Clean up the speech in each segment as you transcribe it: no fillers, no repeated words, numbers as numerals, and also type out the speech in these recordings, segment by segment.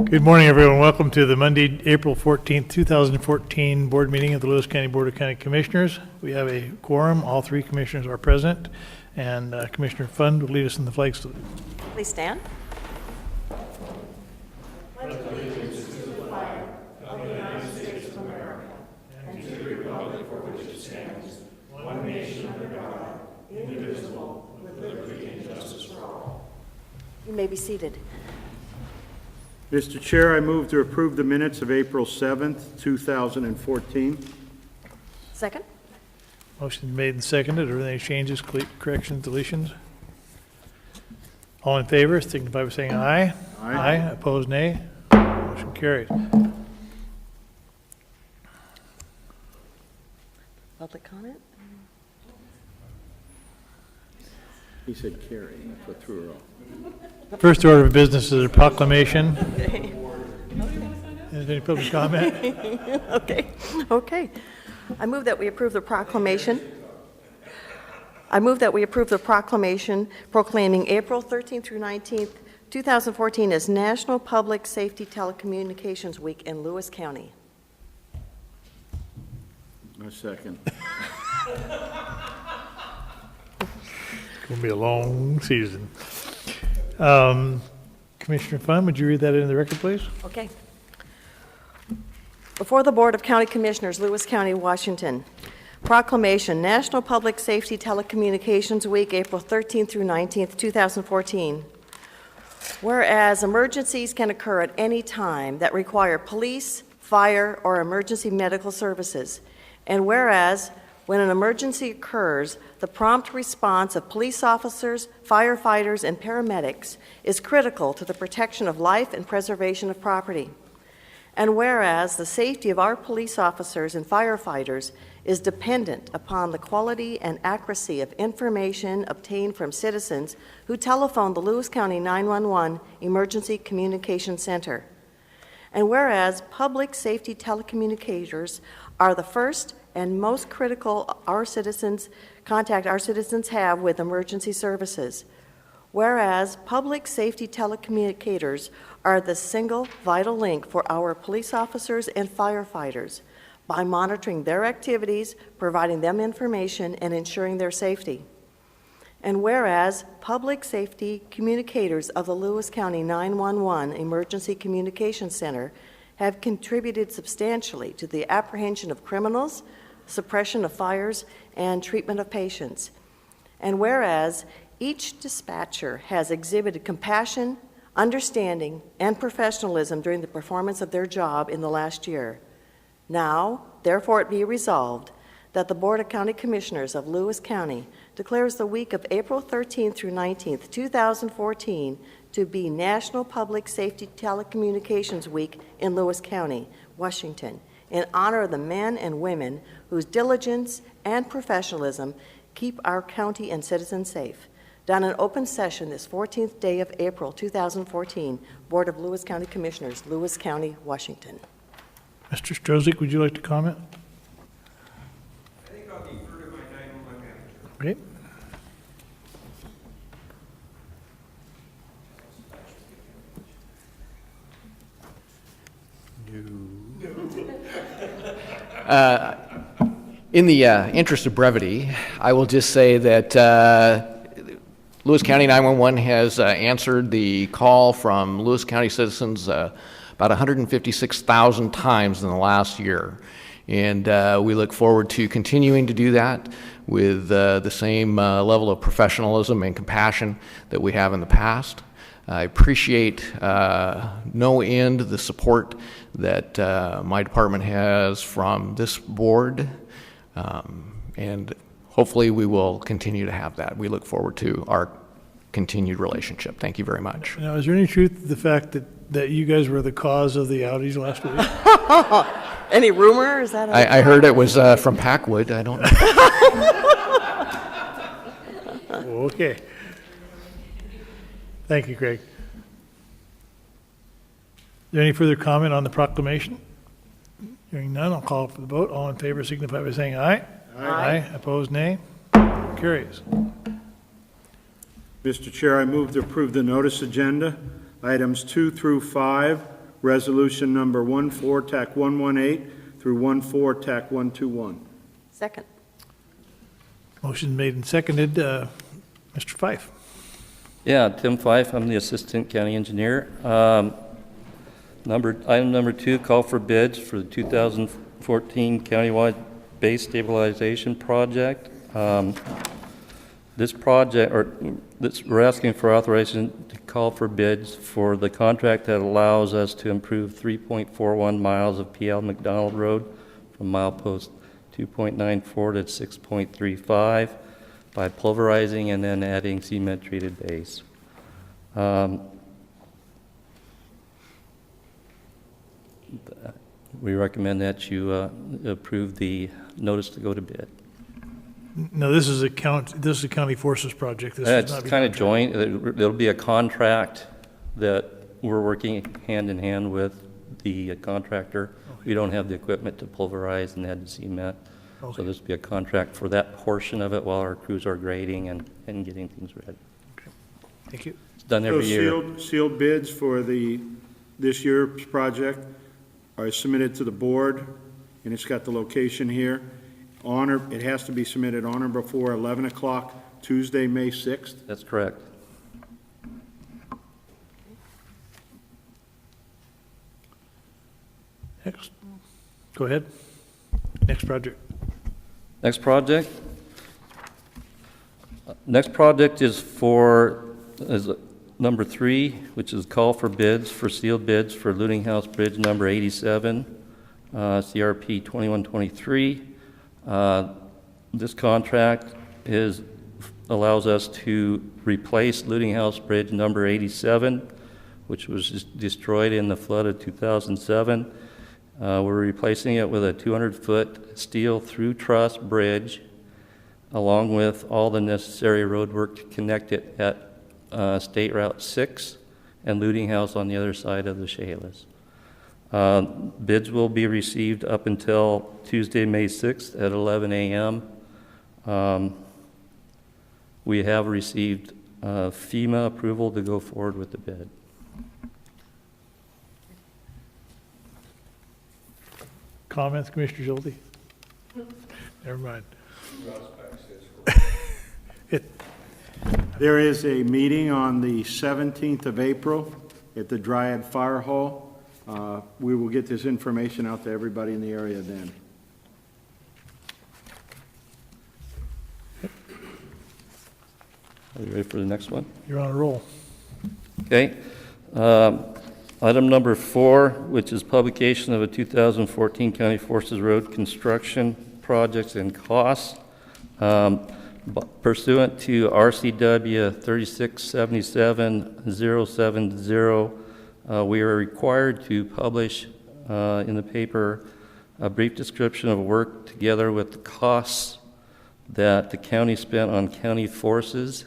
Good morning, everyone. Welcome to the Monday, April 14th, 2014 board meeting of the Lewis County Board of County Commissioners. We have a quorum. All three commissioners are present, and Commissioner Fund will lead us in the flag salute. Please stand. You may be seated. Mr. Chair, I move to approve the minutes of April 7th, 2014. Second. Motion made and seconded. Are there any changes, corrections, deletions? All in favor, signify by saying aye. Aye. Opposed, nay. Motion carried. Public comment? He said carry. That's what threw her off. First order of business is a proclamation. Is there any public comment? Okay. I move that we approve the proclamation. Proclaiming April 13th through 19th, 2014 as National Public Safety Telecommunications Week in Lewis County. A second. It's going to be a long season. Commissioner Fund, would you read that into the record, please? Okay. Before the Board of County Commissioners, Lewis County, Washington. Proclamation, National Public Safety Telecommunications Week, April 13th through 19th, 2014. Whereas emergencies can occur at any time that require police, fire, or emergency medical services. And whereas when an emergency occurs, the prompt response of police officers, firefighters, and paramedics is critical to the protection of life and preservation of property. And whereas the safety of our police officers and firefighters is dependent upon the quality and accuracy of information obtained from citizens who telephone the Lewis County 911 Emergency Communication Center. And whereas public safety telecommunicators are the first and most critical contact our citizens have with emergency services. Whereas public safety telecommunicators are the single vital link for our police officers and firefighters by monitoring their activities, providing them information, and ensuring their safety. And whereas public safety communicators of the Lewis County 911 Emergency Communication Center have contributed substantially to the apprehension of criminals, suppression of fires, and treatment of patients. And whereas each dispatcher has exhibited compassion, understanding, and professionalism during the performance of their job in the last year. Now, therefore, it be resolved that the Board of County Commissioners of Lewis County declares the week of April 13th through 19th, 2014 to be National Public Safety Telecommunications Week in Lewis County, Washington, in honor of the men and women whose diligence and professionalism keep our county and citizens safe. Done in open session this 14th day of April 2014, Board of Lewis County Commissioners, Lewis County, Washington. Mr. Strozik, would you like to comment? I think I'll defer to my 911 manager. Okay. In the interest of brevity, I will just say that Lewis County 911 has answered the call from Lewis County citizens about 156,000 times in the last year. And we look forward to continuing to do that with the same level of professionalism and compassion that we have in the past. I appreciate no end the support that my department has from this board, and hopefully we will continue to have that. We look forward to our continued relationship. Thank you very much. Now, is there any truth to the fact that you guys were the cause of the outage last week? Any rumor? Is that? I heard it was from Packwood. I don't know. Okay. Thank you, Craig. Is there any further comment on the proclamation? Hearing none, I'll call for the vote. All in favor signify by saying aye. Aye. Opposed, nay. Carries. Mr. Chair, I move to approve the notice agenda, items 2 through 5, resolution number 14, TAC 118 through 14, TAC 121. Second. Motion made and seconded. Mr. Fife. Yeah, Tim Fife, I'm the Assistant County Engineer. Item number 2, call for bids for the 2014 countywide base stabilization project. We're asking for authorization to call for bids for the contract that allows us to improve 3.41 miles of PL McDonald Road from milepost 2.94 to 6.35 by pulverizing and then adding cement-treated base. We recommend that you approve the notice to go to bid. No, this is a county forces project. This is It's not kind of joint. There'll be a contract that we're working hand in hand with the contractor. We don't have the equipment to pulverize and add the cement. Okay. So this will be a contract for that portion of it while our crews are grading and getting things ready. Okay. Thank you. It's done every year. Sealed bids for this year's project are submitted to the board, and it's got the location here. It has to be submitted on or before 11 o'clock Tuesday, May 6th. That's correct. Next. Go ahead. Next project. Next project. Next project is number 3, which is call for bids for sealed bids for Looting House Bridge number 87, CRP 2123. This contract allows us to replace Looting House Bridge number 87, which was destroyed in the flood of 2007. We're replacing it with a 200-foot steel through truss bridge, along with all the necessary road work to connect it at State Route 6 and Looting House on the other side of the Chehalis. Bids will be received up until Tuesday, May 6th at 11 a.m. We have received FEMA approval to go forward with the bid. Comments, Commissioner Schulte? Never mind. There is a meeting on the 17th of April at the Dryad Fire Hall. We will get this information out to everybody in the area then. Are you ready for the next one? You're on a roll. Okay. Item number 4, which is publication of a 2014 County Forces Road construction projects and costs. Pursuant to RCW 3677070, we are required to publish in the paper a brief description of work together with the costs that the county spent on county forces.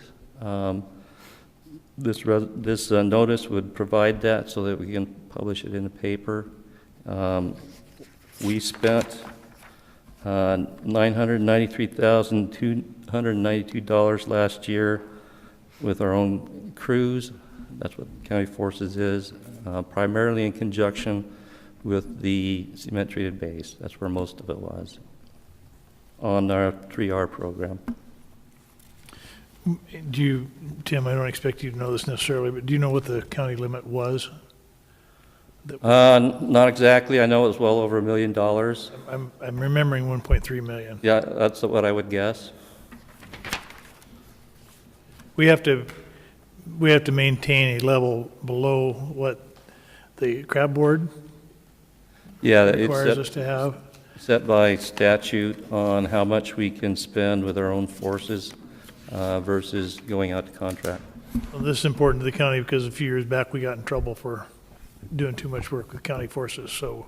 This notice would provide that so that we can publish it in the paper. We spent $993,292 last year with our own crews. That's what county forces is, primarily in conjunction with the cement treated base. That's where most of it was on our 3R program. Tim, I don't expect you to know this necessarily, but do you know what the county limit was? Not exactly. I know it was well over $1 million. I'm remembering 1.3 million. Yeah, that's what I would guess. We have to maintain a level below what the crab board requires us to have. Set by statute on how much we can spend with our own forces versus going out to contract. Well, this is important to the county because a few years back we got in trouble for doing too much work with county forces, so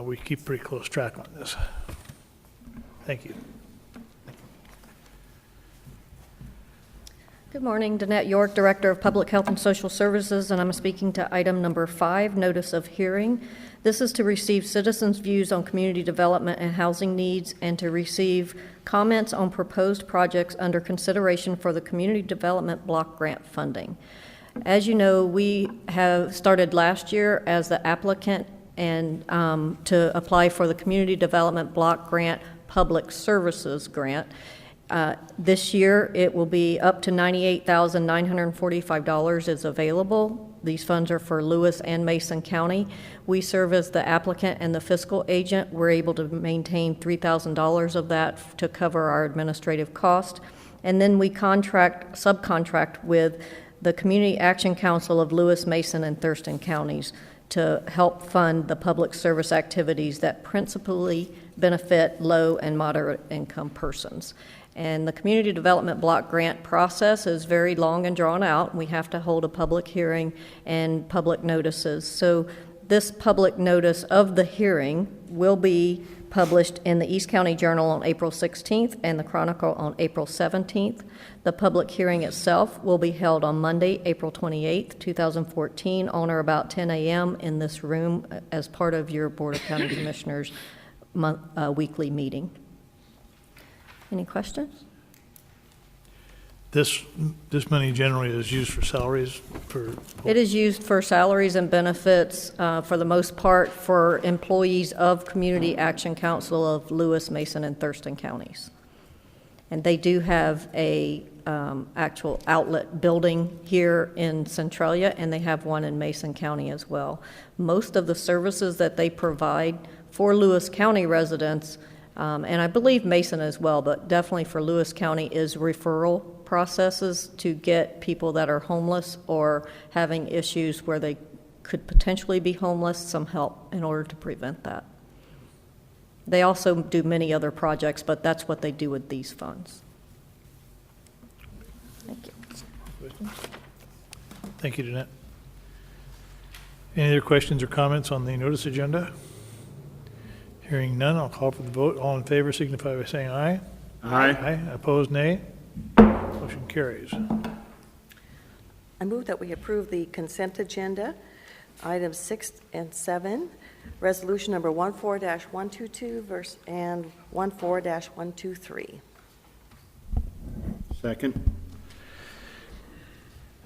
we keep pretty close track on this. Thank you. Good morning, Danette York, Director of Public Health and Social Services, and I'm speaking to item number 5, Notice of Hearing. This is to receive citizens' views on community development and housing needs and to receive comments on proposed projects under consideration for the Community Development Block Grant funding. As you know, we have started last year as the applicant and to apply for the Community Development Block Grant Public Services Grant. This year, it will be up to $98,945 is available. These funds are for Lewis and Mason County. We serve as the applicant and the fiscal agent. We're able to maintain $3,000 of that to cover our administrative cost. And then we subcontract with the Community Action Council of Lewis, Mason, and Thurston counties to help fund the public service activities that principally benefit low and moderate income persons. And the Community Development Block Grant process is very long and drawn out. We have to hold a public hearing and public notices. So this public notice of the hearing will be published in the East County Journal on April 16th and the Chronicle on April 17th. The public hearing itself will be held on Monday, April 28th, 2014, on or about 10 a.m. in this room as part of your Board of County Commissioners weekly meeting. Any questions? This money generally is used for salaries for... It is used for salaries and benefits, for the most part, for employees of Community Action Council of Lewis, Mason, and Thurston counties. And they do have a actual outlet building here in Centralia, and they have one in Mason County as well. Most of the services that they provide for Lewis County residents, and I believe Mason as well, but definitely for Lewis County, is referral processes to get people that are homeless or having issues where they could potentially be homeless some help in order to prevent that. They also do many other projects, but that's what they do with these funds. Thank you. Thank you, Danette. Any other questions or comments on the notice agenda? Hearing none, I'll call for the vote. All in favor signify by saying aye. Aye. Aye. Opposed, nay. Motion carries. I move that we approve the consent agenda, items 6 and 7, resolution number 14-122 and 14-123. Second.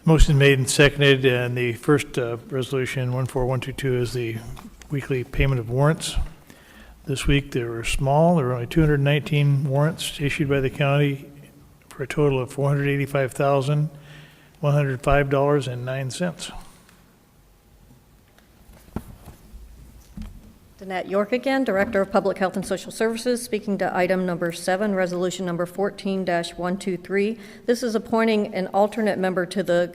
Motion made and seconded, and the first resolution, 14122, is the weekly payment of warrants. This week, they were small. There were only 219 warrants issued by the county for a total of $485,105.09. Danette York again, Director of Public Health and Social Services, speaking to item number 7, resolution number 14-123. This is appointing an alternate member to the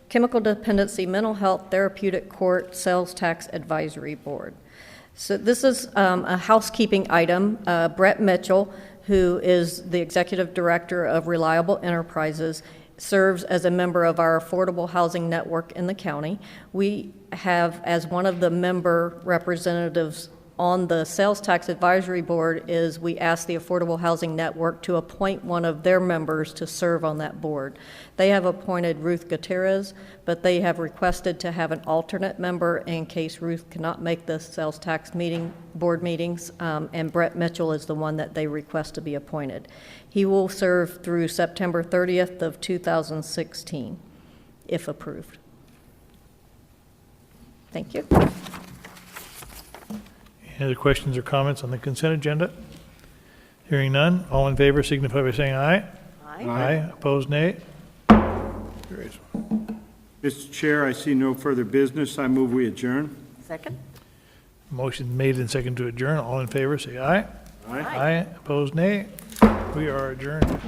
Chemical Dependency Mental Health Therapeutic Court Sales Tax Advisory Board. So this is a housekeeping item. Brett Mitchell, who is the Executive Director of Reliable Enterprises, serves as a member of our affordable housing network in the county. We have, as one of the member representatives on the Sales Tax Advisory Board, is we ask the Affordable Housing Network to appoint one of their members to serve on that board. They have appointed Ruth Gutierrez, but they have requested to have an alternate member in case Ruth cannot make the Sales Tax board meetings, and Brett Mitchell is the one that they request to be appointed. He will serve through September 30th of 2016, if approved. Thank you. Any other questions or comments on the consent agenda? Hearing none, all in favor signify by saying aye. Aye. Aye. Opposed, nay. Carries. Mr. Chair, I see no further business. I move we adjourn. Second? Motion made and seconded to adjourn. All in favor say aye. Aye. Aye. Opposed, nay. We are adjourned.